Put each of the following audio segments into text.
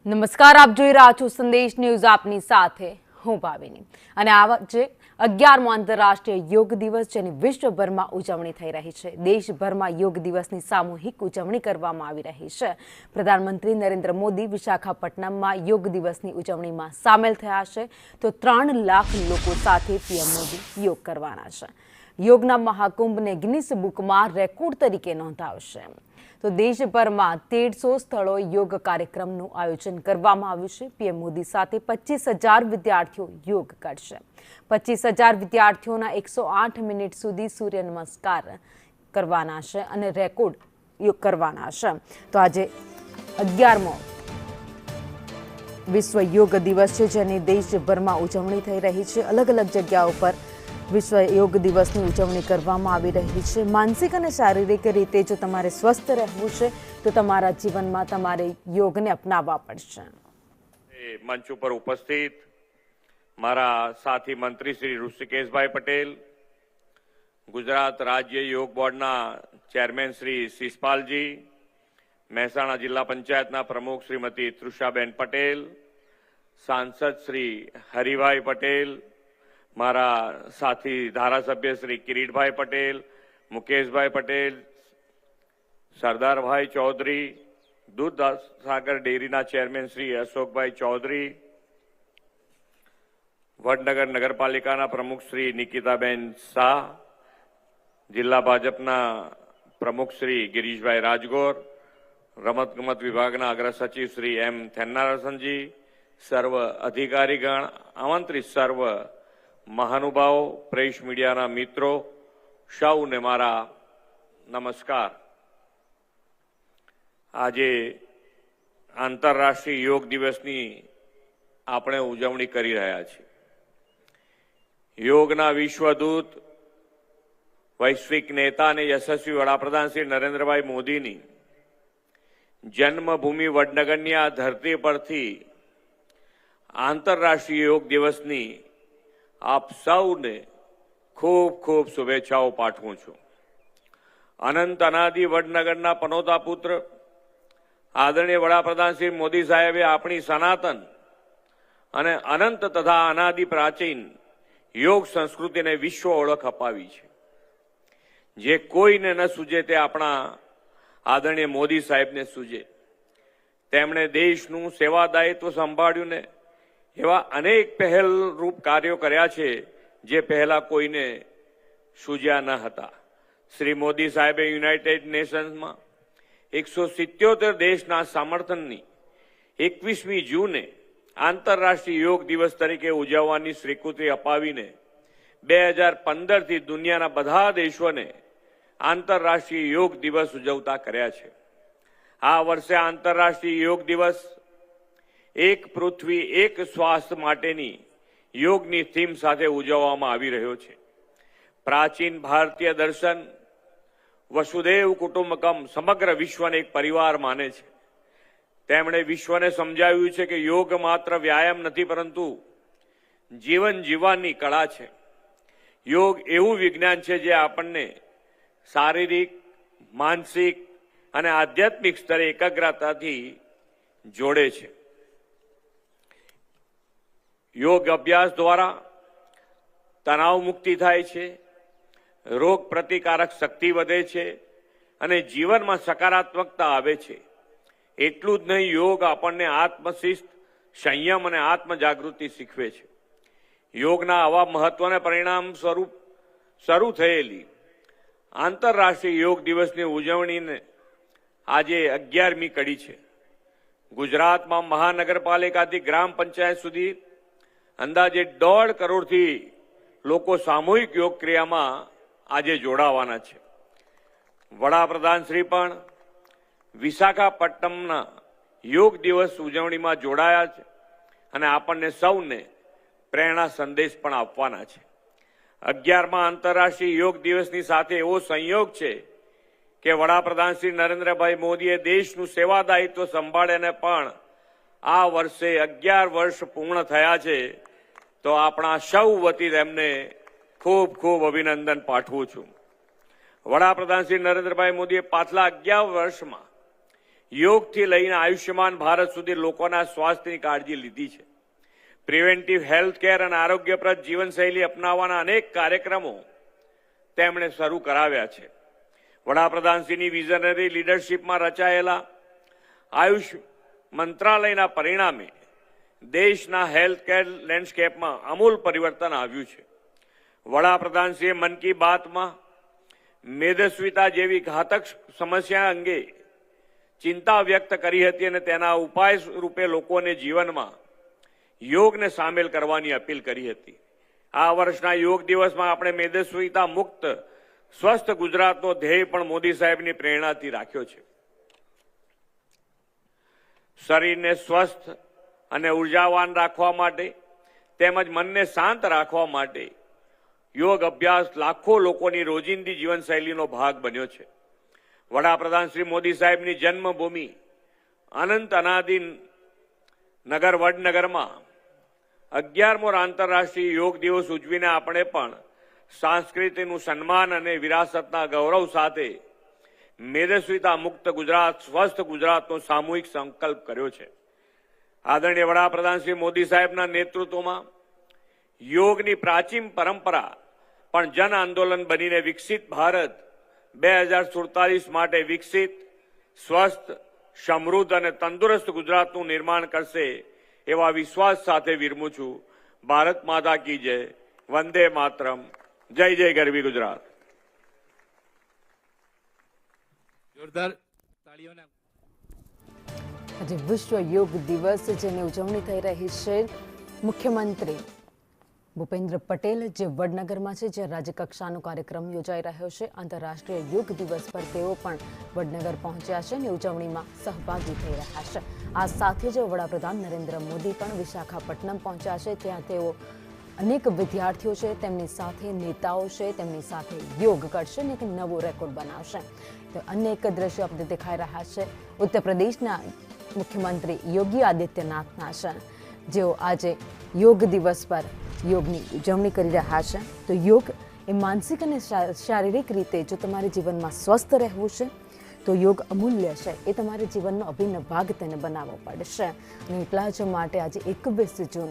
નમસ્કાર, આપ જોઈ રહ્યા છો સંદેશ ન્યૂઝ. આપની સાથે હું ભાવિની અને આજે 11મો આંતરરાષ્ટ્રીય યોગ દિવસ જેની વિશ્વભરમાં ઉજવણી થઈ રહી છે. દેશભરમાં યોગ દિવસની સામૂહિક ઉજવણી કરવામાં આવી રહી છે. પ્રધાનમંત્રી નરેન્દ્ર મોદી વિશાખાપટ્ટનમમાં યોગ દિવસની ઉજવણીમાં સામેલ થયા છે તો 3 લાખ લોકો સાથે પીએમ મોદી યોગ કરવાના છે. યોગના મહાકુંભને ગિનિસ બુકમાં રેકોર્ડ તરીકે નોંધાવશે. તો દેશભરમાં 1300 સ્થળોએ યોગ કાર્યક્રમનું આયોજન કરવામાં આવ્યું છે. પીએમ મોદી સાથે 25,000 વિદ્યાર્થીઓ યોગ કરશે. 25,000 વિદ્યાર્થીઓના 108 મિનિટ સુધી સૂર્ય નમસ્કાર કરવાના છે અને રેકોર્ડ યોગ કરવાના છે. તો આજે 11મો વિશ્વ યોગ દિવસ છે જેની દેશભરમાં ઉજવણી થઈ રહી છે. અલગ અલગ જગ્યાઓ પર વિશ્વ યોગ દિવસની ઉજવણી કરવામાં આવી રહી છે. માનસિક અને શારીરિક રીતે જો તમારે સ્વસ્થ રહેવું છે તો તમારા જીવનમાં તમારે યોગને અપનાવવા પડશે. મંચ ઉપર ઉપસ્થિત મારા સાથી મંત્રી શ્રી ઋષિકેશભાઈ પટેલ, ગુજરાત રાજ્ય યોગ બોર્ડના ચેરમેન શ્રી શિષપાલજી, મહેસાણા જિલ્લા પંચાયતના પ્રમુખ શ્રીમતી તૃષાબેન પટેલ, સાંસદ શ્રી હરિભાઈ પટેલ, મારા સાથી ધારાસભ્ય શ્રી કિરીટભાઈ પટેલ, મુકેશભાઈ પટેલ, સરદારભાઈ ચૌધરી, દૂધસાગર ડેરીના ચેરમેન શ્રી અશોકભાઈ ચૌધરી, વડનગર નગરપાલિકાના પ્રમુખ શ્રી નિકિતાબેન શાહ, જિલ્લા ભાજપના પ્રમુખ શ્રી ગિરીશભાઈ રાજગોર, રમતગમત વિભાગના અગ્ર સચિવ શ્રી એમ થેન્નારસનજી, સર્વ અધિકારીગણ, આમંત્રિત સર્વ મહાનુભાવો, પ્રેસ મીડિયાના મિત્રો, સૌને મારા નમસ્કાર. આજે આંતરરાષ્ટ્રીય યોગ દિવસની આપણે ઉજવણી કરી રહ્યા છીએ. યોગના વિશ્વદૂત, વૈશ્વિક નેતા અને યશસ્વી વડાપ્રધાન શ્રી નરેન્દ્રભાઈ મોદીની જન્મભૂમિ વડનગરની આ ધરતી પરથી આંતરરાષ્ટ્રીય યોગ દિવસની આપ સૌને ખૂબ ખૂબ શુભેચ્છાઓ પાઠવું છું. અનંત અનાદિ વડનગરના પનોતા પુત્ર આદરણીય વડાપ્રધાન શ્રી મોદી સાહેબે આપણી સનાતન અને અનંત તથા અનાદિ પ્રાચીન યોગ સંસ્કૃતિને વિશ્વ ઓળખ અપાવી છે. જે કોઈને ન સૂજે તે આપણા આદરણીય મોદી સાહેબને સૂજે. તેમણે દેશનું સેવાદાયિત્વ સંભાળ્યું ને એવા અનેક પહેલરૂપ કાર્યો કર્યા છે જે પહેલા કોઈને સૂજ્યા ન હતા. શ્રી મોદી સાહેબે યુનાઇટેડ નેશન્સમાં 177 દેશના સમર્થનની 21મી જૂને આંતરરાષ્ટ્રીય યોગ દિવસ તરીકે ઉજવવાની સ્વીકૃતિ અપાવીને 2015થી દુનિયાના બધા દેશોને આંતરરાષ્ટ્રીય યોગ દિવસ ઉજવતા કર્યા છે. આ વર્ષે આંતરરાષ્ટ્રીય યોગ દિવસ એક પૃથ્વી એક સ્વાસ્થ્ય માટેની યોગની થીમ સાથે ઉજવવામાં આવી રહ્યો છે. પ્રાચીન ભારતીય દર્શન વસુદેવ કુટુંબકમ સમગ્ર વિશ્વને એક પરિવાર માને છે. તેમણે વિશ્વને સમજાવ્યું છે કે યોગ માત્ર વ્યાયામ નથી પરંતુ જીવન જીવવાની કળા છે. યોગ એવું વિજ્ઞાન છે જે આપણને શારીરિક, માનસિક અને આધ્યાત્મિક સ્તરે એકાગ્રતાથી જોડે છે. યોગ અભ્યાસ દ્વારા તણાવ મુક્તિ થાય છે, રોગ પ્રતિકારક શક્તિ વધે છે અને જીવનમાં સકારાત્મકતા આવે છે. એટલું જ નહીં, યોગ આપણને આત્મશિસ્ત, સંયમ અને આત્મજાગૃતિ શીખવે છે. યોગના આવા મહત્વના પરિણામ સ્વરૂપ શરૂ થયેલી આંતરરાષ્ટ્રીય યોગ દિવસની ઉજવણીને આજે 11મી કડી છે. ગુજરાતમાં મહાનગરપાલિકાથી ગ્રામ પંચાયત સુધી અંદાજે 1.5 કરોડથી લોકો સામૂહિક યોગ ક્રિયામાં આજે જોડાવાના છે. વડાપ્રધાન શ્રી પણ વિશાખાપટ્ટનમના યોગ દિવસ ઉજવણીમાં જોડાયા છે અને આપણને સૌને પ્રેરણા સંદેશ પણ આપવાના છે. 11મા આંતરરાષ્ટ્રીય યોગ દિવસની સાથે એવો સંયોગ છે કે વડાપ્રધાન શ્રી નરેન્દ્રભાઈ મોદીએ દેશનું સેવાદાયિત્વ સંભાળીને પણ આ વર્ષે 11 વર્ષ પૂર્ણ થયા છે. તો આપણા સૌ વતી તેમને ખૂબ ખૂબ અભિનંદન પાઠવું છું. વડાપ્રધાન શ્રી નરેન્દ્રભાઈ મોદીએ પાછલા 11 વર્ષમાં યોગથી લઈને આયુષ્યમાન ભારત સુધી લોકોના સ્વાસ્થ્યની કાળજી લીધી છે. પ્રિવેન્ટિવ હેલ્થ કેર અને આરોગ્યપ્રદ જીવનશૈલી અપનાવવાના અનેક કાર્યક્રમો તેમણે શરૂ કરાવ્યા છે. વડાપ્રધાનશ્રીની વિઝનરી લીડરશીપમાં રચાયેલા આયુષ મંત્રાલયના પરિણામે દેશના હેલ્થ કેર લેન્ડસ્કેપમાં અમૂલ પરિવર્તન આવ્યું છે. વડાપ્રધાનશ્રીએ મન કી બાતમાં મેદસ્વીતા જેવી ઘાતક સમસ્યા અંગે ચિંતા વ્યક્ત કરી હતી અને તેના ઉપાય રૂપે લોકોને જીવનમાં યોગને સામેલ કરવાની અપીલ કરી હતી. આ વર્ષના યોગ દિવસમાં આપણે મેદસ્વીતા મુક્ત સ્વસ્થ ગુજરાતનો ધ્યેય પણ મોદી સાહેબની પ્રેરણાથી રાખ્યો છે. શરીરને સ્વસ્થ અને ઉર્જાવાન રાખવા માટે તેમજ મનને શાંત રાખવા માટે યોગ અભ્યાસ લાખો લોકોની રોજિંદી જીવનશૈલીનો ભાગ બન્યો છે. વડાપ્રધાન શ્રી મોદી સાહેબની જન્મભૂમિ અનંત અનાદિ નગર વડનગરમાં 11મો આંતરરાષ્ટ્રીય યોગ દિવસ ઉજવીને આપણે પણ સંસ્કૃતિનું સન્માન અને વિરાસતના ગૌરવ સાથે મેદસ્વીતા મુક્ત ગુજરાત સ્વસ્થ ગુજરાતનો સામૂહિક સંકલ્પ કર્યો છે. આદરણીય વડાપ્રધાન શ્રી મોદી સાહેબના નેતૃત્વમાં યોગની પ્રાચીન પરંપરા પણ જન આંદોલન બનીને વિકસિત ભારત 2047 માટે વિકસિત સ્વસ્થ સમૃદ્ધ અને તંદુરસ્ત ગુજરાતનું નિર્માણ કરશે એવા વિશ્વાસ સાથે વિરમું છું. ભારત માતા કી જય. વંદે માતરમ. જય જય ગરવી ગુજરાત. જોરદાર તાળીઓના આજે વિશ્વ યોગ દિવસ જેની ઉજવણી થઈ રહી છે. મુખ્યમંત્રી ભૂપેન્દ્ર પટેલ જે વડનગરમાં છે, જ્યાં રાજ્યકક્ષાનો કાર્યક્રમ યોજાઈ રહ્યો છે. આંતરરાષ્ટ્રીય યોગ દિવસ પર તેઓ પણ વડનગર પહોંચ્યા છે અને ઉજવણીમાં સહભાગી થઈ રહ્યા છે. આ સાથે જ વડાપ્રધાન નરેન્દ્ર મોદી પણ વિશાખાપટ્ટનમ પહોંચ્યા છે. ત્યાં તેઓ અનેક વિદ્યાર્થીઓ છે, તેમની સાથે નેતાઓ છે, તેમની સાથે યોગ કરશે અને એક નવો રેકોર્ડ બનાવશે. તો અનેક દ્રશ્યો આપણે દેખાઈ રહ્યા છે. ઉત્તર પ્રદેશના મુખ્યમંત્રી યોગી આદિત્યનાથના છે, જેઓ આજે યોગ દિવસ પર યોગની ઉજવણી કરી રહ્યા છે. તો યોગ એ માનસિક અને શારીરિક રીતે જો તમારે જીવનમાં સ્વસ્થ રહેવું છે તો યોગ અમૂલ્ય છે. એ તમારે જીવનનો અભિન્ન ભાગ તેને બનાવવો પડશે. અને એટલા જ માટે આજે 21 જૂન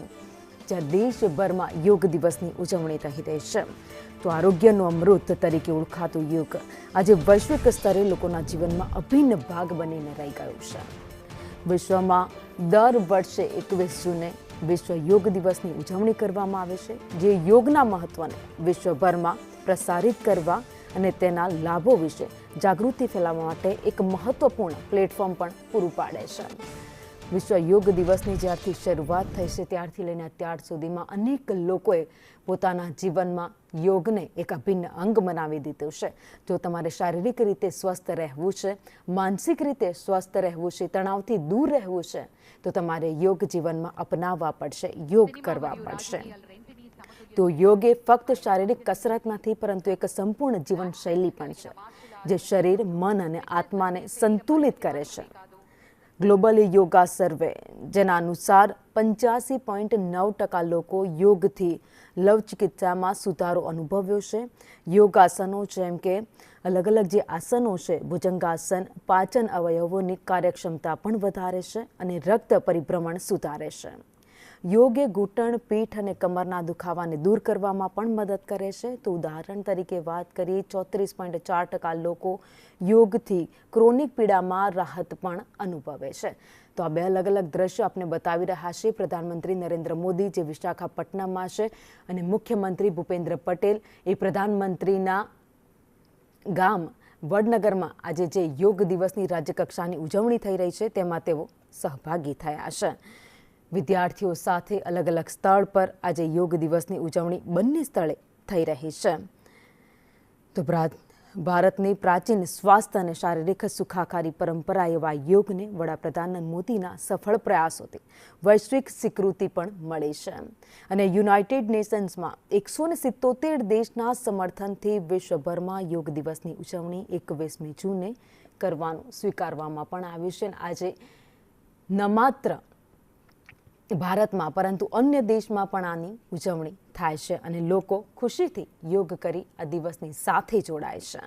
જ્યાં દેશભરમાં યોગ દિવસની ઉજવણી થઈ રહી છે. તો આરોગ્યનો અમૃત તરીકે ઓળખાતું યોગ આજે વૈશ્વિક સ્તરે લોકોના જીવનમાં અભિન્ન ભાગ બનીને રહી ગયું છે. વિશ્વમાં દર વર્ષે 21 જૂને વિશ્વ યોગ દિવસની ઉજવણી કરવામાં આવે છે, જે યોગના મહત્વને વિશ્વભરમાં પ્રસારિત કરવા અને તેના લાભો વિશે જાગૃતિ ફેલાવવા માટે એક મહત્વપૂર્ણ પ્લેટફોર્મ પણ પૂરું પાડે છે. વિશ્વ યોગ દિવસની જ્યારથી શરૂઆત થઈ છે ત્યારથી લઈને અત્યાર સુધીમાં અનેક લોકોએ પોતાના જીવનમાં યોગને એક અભિન્ન અંગ બનાવી દીધું છે. જો તમારે શારીરિક રીતે સ્વસ્થ રહેવું છે, માનસિક રીતે સ્વસ્થ રહેવું છે, તણાવથી દૂર રહેવું છે, તો તમારે યોગ જીવનમાં અપનાવવા પડશે, યોગ કરવા પડશે. તો યોગ એ ફક્ત શારીરિક કસરત નથી, પરંતુ એક સંપૂર્ણ જીવનશૈલી પણ છે, જે શરીર, મન અને આત્માને સંતુલિત કરે છે. ગ્લોબલ યોગા સર્વે જેના અનુસાર 85.9% લોકો યોગથી લવચિકિત્સામાં સુધારો અનુભવ્યો છે. યોગાસનો જેમ કે અલગ અલગ જે આસનો છે, ભુજંગાસન પાચન અવયવોની કાર્યક્ષમતા પણ વધારે છે અને રક્ત પરિભ્રમણ સુધારે છે. યોગ એ ઘૂંટણ, પીઠ અને કમરના દુખાવાને દૂર કરવામાં પણ મદદ કરે છે. તો ઉદાહરણ તરીકે વાત કરીએ, 34.4% લોકો યોગથી ક્રોનિક પીડામાં રાહત પણ અનુભવે છે. તો આ બે અલગ અલગ દ્રશ્યો આપણે બતાવી રહ્યા છે. પ્રધાનમંત્રી નરેન્દ્ર મોદી જે વિશાખાપટ્ટનમમાં છે અને મુખ્યમંત્રી ભૂપેન્દ્ર પટેલ એ પ્રધાનમંત્રીના ગામ વડનગરમાં આજે જે યોગ દિવસની રાજ્યકક્ષાની ઉજવણી થઈ રહી છે તેમાં તેઓ સહભાગી થયા છે. વિદ્યાર્થીઓ સાથે અલગ અલગ સ્થળ પર આજે યોગ દિવસની ઉજવણી બંને સ્થળે થઈ રહી છે. તો ભારતની પ્રાચીન સ્વાસ્થ્ય અને શારીરિક સુખાકારી પરંપરા એવા યોગને વડાપ્રધાન મોદીના સફળ પ્રયાસોથી વૈશ્વિક સ્વીકૃતિ પણ મળી છે. અને યુનાઇટેડ નેશન્સમાં 177 દેશના સમર્થનથી વિશ્વભરમાં યોગ દિવસની ઉજવણી 21મી જૂને કરવાનું સ્વીકારવામાં પણ આવ્યું છે. આજે ન માત્ર ભારતમાં પરંતુ અન્ય દેશમાં પણ આની ઉજવણી થાય છે અને લોકો ખુશીથી યોગ કરી આ દિવસની સાથે જોડાય છે.